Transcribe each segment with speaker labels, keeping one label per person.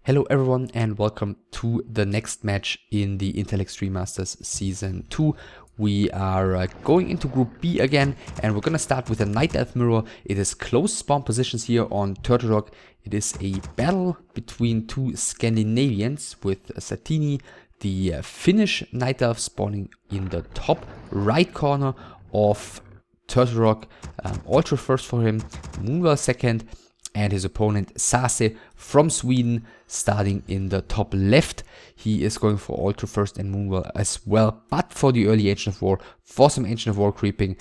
Speaker 1: Hello everyone and welcome to the next match in the Intel Extreme Masters Season 2. We are going into Group B again, and we're gonna start with a Night Elf mirror. It is close spawn positions here on Turtle Rock. It is a battle between two Scandinavians, with Satiini, the Finnish Night Elf, spawning in the top right corner of Turtle Rock. Ultra first for him, Moonwell second, and his opponent SaSe from Sweden starting in the top left. He is going for Ultra first and Moonwell as well, but for the early Ancient of War, for some Ancient of War creeping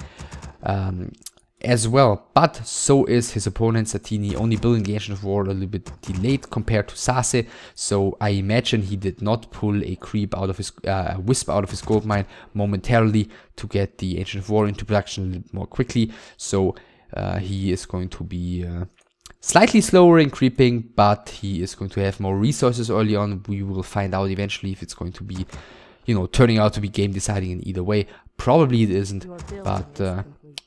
Speaker 1: as well. But so is his opponent Satiini, only building the Ancient of War a little bit delayed compared to SaSe. So I imagine he did not pull a creep out of his wisp out of his gold mine momentarily to get the Ancient of War into production a little bit more quickly. So he is going to be slightly slower in creeping, but he is going to have more resources early on. We will find out eventually if it's going to be, turning out to be game deciding in either way. Probably it isn't, but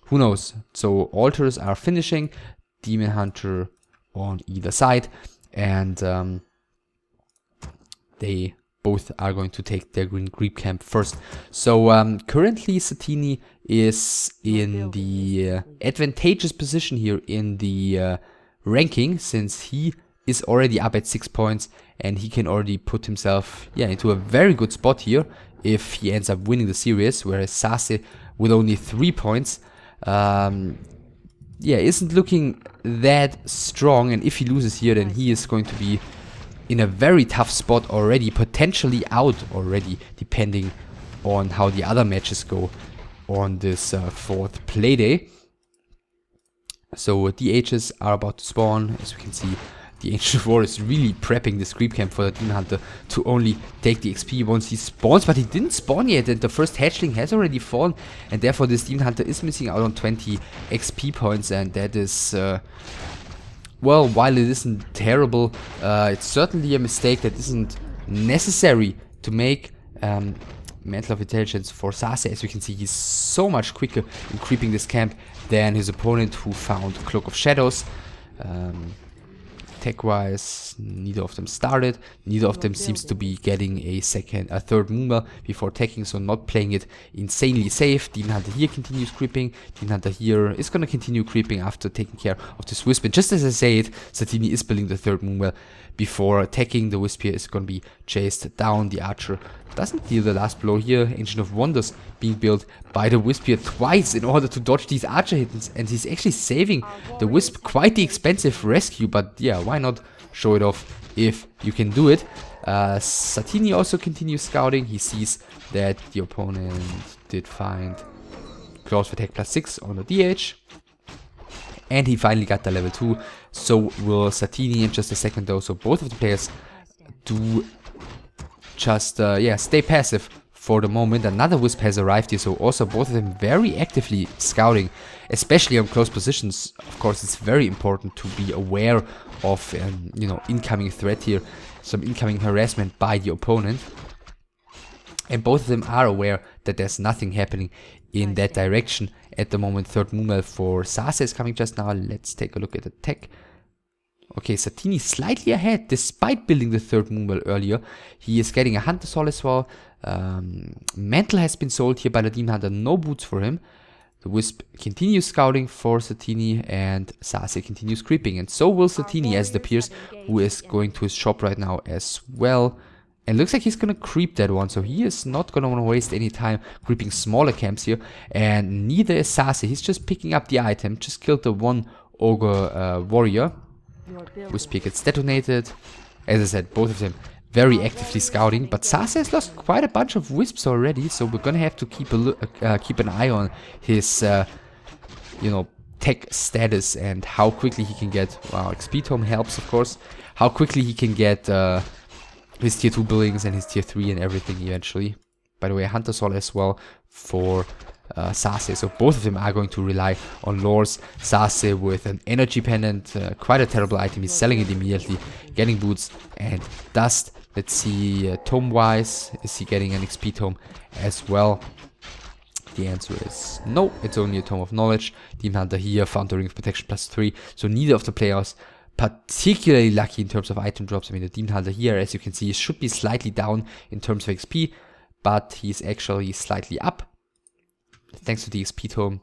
Speaker 1: who knows. So altars are finishing, Demon Hunter on either side, and they both are going to take their green creep camp first. So currently Satiini is in the advantageous position here in the ranking, since he is already up at 6 points and he can already put himself into a very good spot here if he ends up winning the series, whereas SaSe with only 3 points isn't looking that strong, and if he loses here then he is going to be in a very tough spot already, potentially out already, depending on how the other matches go on this fourth playday. So DHs are about to spawn. As we can see, the Ancient of War is really prepping this creep camp for the Demon Hunter to only take the XP once he spawns, but he didn't spawn yet, and the first hatchling has already fallen, and therefore this Demon Hunter is missing out on 20 XP points, and that is, well, while it isn't terrible, it's certainly a mistake that isn't necessary to make. Mantle of Intelligence for SaSe, as you can see, he's so much quicker in creeping this camp than his opponent, who found Cloak of Shadows. Tech-wise, neither of them started. Neither of them seems to be getting a third Moonwell before teching, so not playing it insanely safe. Demon Hunter here continues creeping. Demon Hunter here is going to continue creeping after taking care of this Wisp. And just as I say it, Satiini is building the third Moonwell before attacking. The Wisp here is going to be chased down. The Archer doesn't deal the last blow here. Ancient of Wonders being built by the Wisp here twice in order to dodge these Archer hits, and he's actually saving the Wisp. Quite the expensive rescue, but yeah, why not show it off if you can do it. Satiini also continues scouting. He sees that the opponent did find Claws for Attack +6 on the DH, and he finally got the level 2. So will Satiini in just a second though. So both of the players do just stay passive for the moment. Another Wisp has arrived here, so also both of them very actively scouting, especially on close positions. Of course, it's very important to be aware of incoming threat here, some incoming harassment by the opponent, and both of them are aware that there's nothing happening in that direction at the moment. Third Moonwell for SaSe is coming just now. Let's take a look at the tech. Okay, Satiini slightly ahead despite building the third Moonwell earlier. He is getting a Hunter Soul as well. Mantle has been sold here by the Demon Hunter, no boots for him. The Wisp continues scouting for Satiini, and SaSe continues creeping, and so will Satiini, as it appears, who is going to his shop right now as well. And looks like he's gonna creep that one, so he is not gonna want to waste any time creeping smaller camps here, and neither is SaSe. He's just picking up the item, just killed the one Ogre warrior. Wisp here gets detonated. As I said, both of them very actively scouting, but SaSe has lost quite a bunch of Wisps already, so we're gonna have to keep an eye on his tech status and how quickly he can get. Wow, XP Tome helps, of course. How quickly he can get his tier 2 buildings and his tier 3 and everything eventually. By the way, Hunter Soul as well for SaSe, so both of them are going to rely on lores. SaSe with an energy pendant, quite a terrible item. He's selling it immediately, getting boots and dust. Let's see, tome wise, is he getting an XP tome as well? The answer is no, it's only a Tome of Knowledge. Demon Hunter here found the Ring of Protection +3, so neither of the players particularly lucky in terms of item drops. I mean, the Demon Hunter here, as you can see, should be slightly down in terms of XP, but he's actually slightly up, thanks to the XP tome.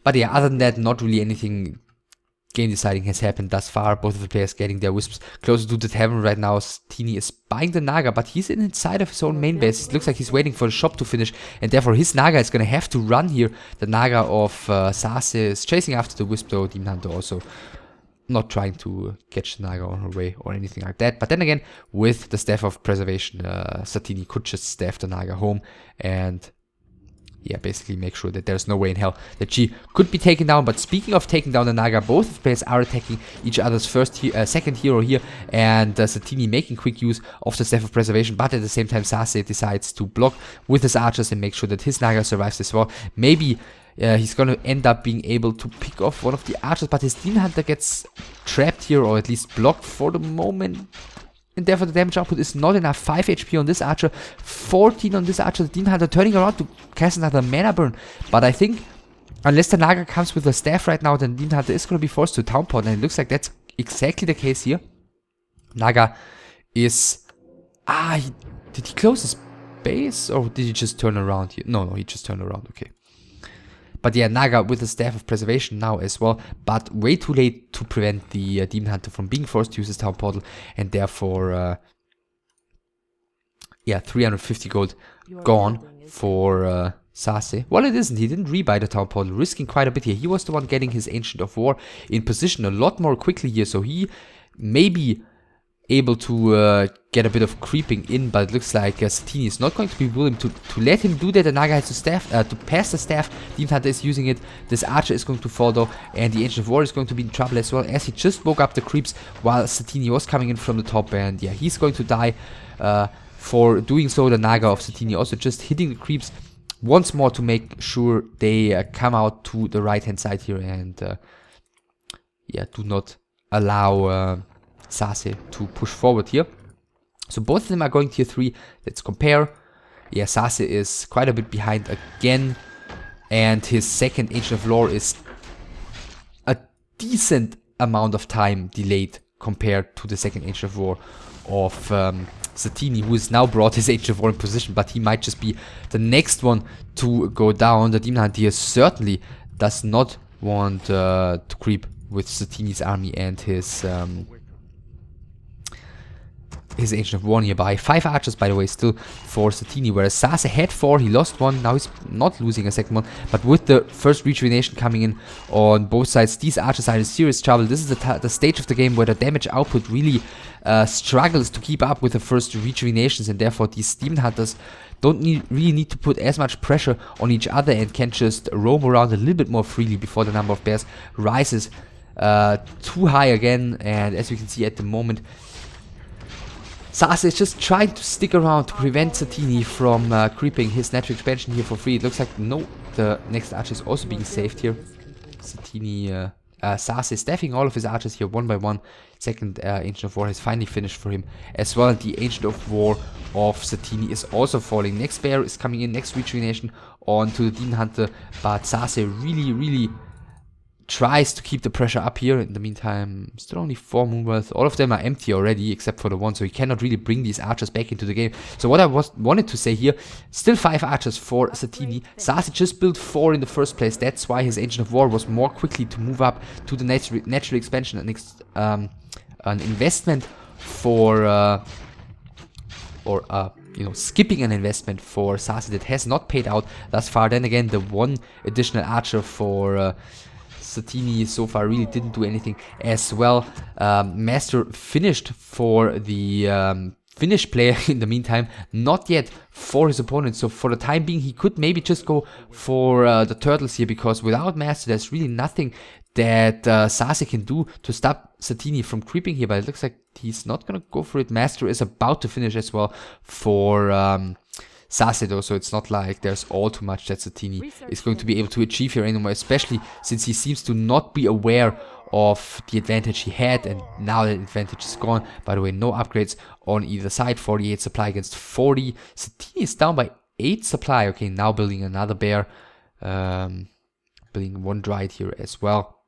Speaker 1: But yeah, other than that, not really anything game deciding has happened thus far. Both of the players getting their wisps closer to the tavern right now. Satiini is buying the Naga, but he's inside of his own main base. It looks like he's waiting for the shop to finish, and therefore his Naga is going to have to run here. The Naga of SaSe is chasing after the wisp though. Demon Hunter also not trying to catch the Naga on her way or anything like that. But then again, with the Staff of Preservation, Satiini could just staff the Naga home and yeah, basically make sure that there's no way in hell that she could be taken down. But speaking of taking down the Naga, both of the players are attacking each other's second hero here, and Satiini making quick use of the Staff of Preservation, but at the same time SaSe decides to block with his archers and make sure that his Naga survives as well. Maybe he's gonna end up being able to pick off one of the archers, but his Demon Hunter gets trapped here, or at least blocked for the moment. And therefore the damage output is not enough. 5 HP on this archer, 14 on this archer. The Demon Hunter turning around to cast another mana burn. But I think, unless the Naga comes with a staff right now, then Demon Hunter is going to be forced to town pot. And it looks like that's exactly the case here. Naga is... did he close his base? Or did he just turn around here? No, he just turned around. Okay. But yeah, Naga with the Staff of Preservation now as well, but way too late to prevent the Demon Hunter from being forced to use his town portal, and therefore, yeah, 350 gold gone for SaSe. Well, it isn't. He didn't rebuy the town portal, risking quite a bit here. He was the one getting his Ancient of War in position a lot more quickly here, so he may be able to get a bit of creeping in, but it looks like Satiini is not going to be willing to let him do that. The Naga has to pass the staff. Demon Hunter is using it. This archer is going to fall though, and the Ancient of War is going to be in trouble as well, as he just woke up the creeps while Satiini was coming in from the top, and yeah, he's going to die for doing so. The Naga of Satiini also just hitting the creeps once more to make sure they come out to the right hand side here, and yeah, do not allow SaSe to push forward here. So both of them are going tier 3. Let's compare. Yeah, SaSe is quite a bit behind again, and his second Ancient of Lore is a decent amount of time delayed compared to the second Ancient of War of Satiini, who has now brought his Ancient of War in position, but he might just be the next one to go down. The Demon Hunter certainly does not want to creep with Satiini's army and his Ancient of War nearby. 5 archers, by the way, still for Satiini, whereas SaSe had 4, he lost 1, now he's not losing a second one. But with the first rejuvenation coming in on both sides, these archers are in serious trouble. This is the stage of the game where the damage output really struggles to keep up with the first rejuvenations, and therefore these Demon Hunters don't really need to put as much pressure on each other and can just roam around a little bit more freely before the number of bears rises too high again. And as you can see at the moment, SaSe is just trying to stick around to prevent Satiini from creeping his natural expansion here for free. It looks like no, the next archer is also being saved here. Satiini, SaSe staffing all of his archers here one by one. Second Ancient of War has finally finished for him as well. The Ancient of War of Satiini is also falling. Next bear is coming in, next rejuvenation onto the Demon Hunter, but SaSe really tries to keep the pressure up here. In the meantime, still only 4 moonworth. All of them are empty already except for the one, so he cannot really bring these archers back into the game. So what I wanted to say here, still 5 archers for Satiini. SaSe just built 4 in the first place. That's why his Ancient of War was more quickly to move up to the natural expansion. An investment for you know, skipping an investment for SaSe that has not paid out thus far. Then again, the 1 additional archer for Satiini so far really didn't do anything as well. Master finished for the Finnish player in the meantime, not yet for his opponent. So for the time being, he could maybe just go for the turtles here, because without Master, there's really nothing that SaSe can do to stop Satiini from creeping here. But it looks like he's not gonna go for it. Master is about to finish as well for SaSe though, so it's not like there's all too much that Satiini is going to be able to achieve here anymore, especially since he seems to not be aware of the advantage he had, and now that advantage is gone. By the way, no upgrades on either side. 48 supply against 40. Satiini is down by 8 supply. Okay, now building another bear, building 1 Dryad here as well.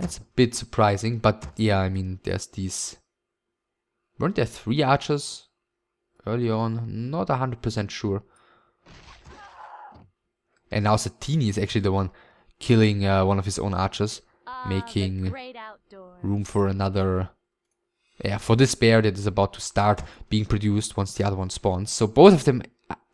Speaker 1: That's a bit surprising, but yeah, I mean, there's these... Weren't there 3 archers early on? Not 100% sure. And now Satiini is actually the one killing one of his own archers, making room for another... Yeah, for this bear that is about to start being produced once the other one spawns. So both of them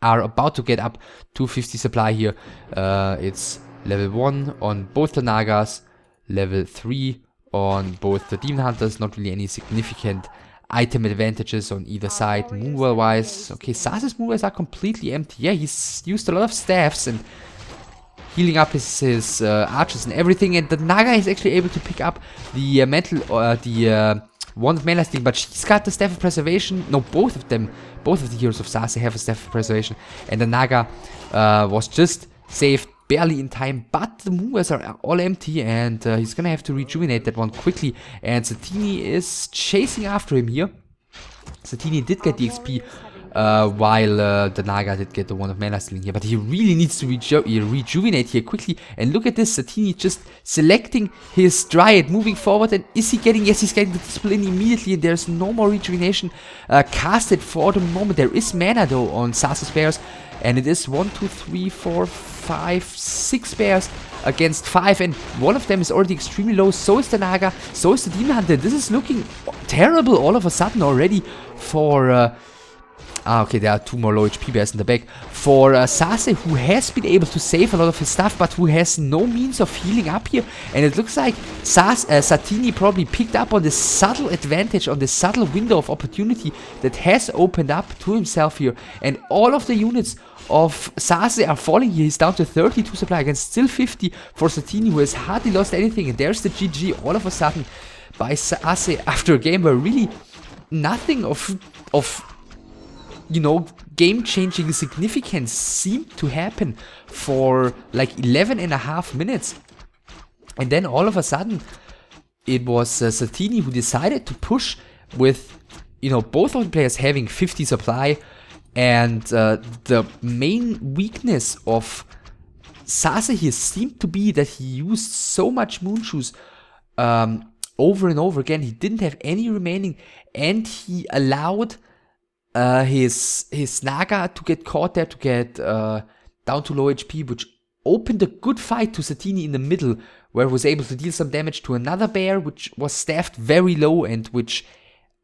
Speaker 1: are about to get up to 50 supply here. It's level 1 on both the Nagas, level 3 on both the Demon Hunters. Not really any significant item advantages on either side, moonwell wise. Okay, SaSe's moonwells are completely empty. Yeah, he's used a lot of staffs and healing up his archers and everything. And the Naga is actually able to pick up the Wand of Melasting, but she's got the Staff of Preservation. No, both of the heroes of SaSe have a Staff of Preservation. And the Naga was just saved barely in time, but the moonwells are all empty, and he's gonna have to rejuvenate that one quickly. And Satiini is chasing after him here. Satiini did get the XP while the Naga did get the Wand of Mana Stealing here, but he really needs to rejuvenate here quickly. And look at this, Satiini just selecting his Dryad, moving forward, and is he getting, yes, he's getting the Discipline immediately, and there's no more rejuvenation casted for the moment. There is mana though on SaSe's bears, and it is 1, 2, 3, 4, 5, 6 bears against 5, and one of them is already extremely low. So is the Naga, so is the Demon Hunter. This is looking terrible all of a sudden already for okay, there are 2 more low HP bears in the back. For SaSe, who has been able to save a lot of his stuff, but who has no means of healing up here. And it looks like Satiini probably picked up on this subtle advantage, on this subtle window of opportunity that has opened up to himself here. And all of the units of SaSe are falling here. He's down to 32 supply against still 50 for Satiini, who has hardly lost anything. And there's the GG all of a sudden by SaSe after a game where really nothing of you know, game-changing significance seemed to happen for like 11.5 minutes. And then all of a sudden, it was Satiini who decided to push with, you know, both of the players having 50 supply. And the main weakness of SaSe here seemed to be that he used so much Moonshoes over and over again. He didn't have any remaining, and he allowed his Naga to get caught there, to get down to low HP, which opened a good fight to Satiini in the middle, where he was able to deal some damage to another bear, which was staffed very low, and which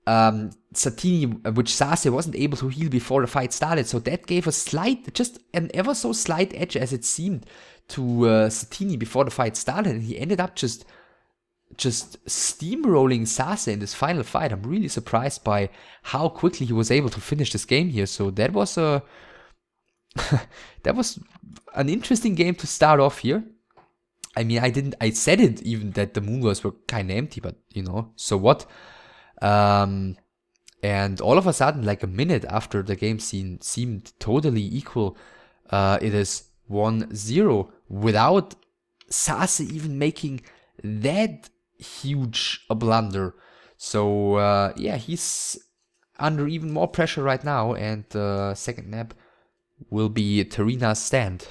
Speaker 1: SaSe wasn't able to heal before the fight started. So that gave a slight, just an ever so slight edge, as it seemed, to Satiini before the fight started, and he ended up just steamrolling SaSe in this final fight. I'm really surprised by how quickly he was able to finish this game here. So that was a that was an interesting game to start off here. I mean, I said it even that the moonwells were kind of empty, but you know, so what? And all of a sudden, like a minute after the game seemed totally equal, it is 1-0 without SaSe even making that huge a blunder. So yeah, he's under even more pressure right now, and the second map will be Terina's stand.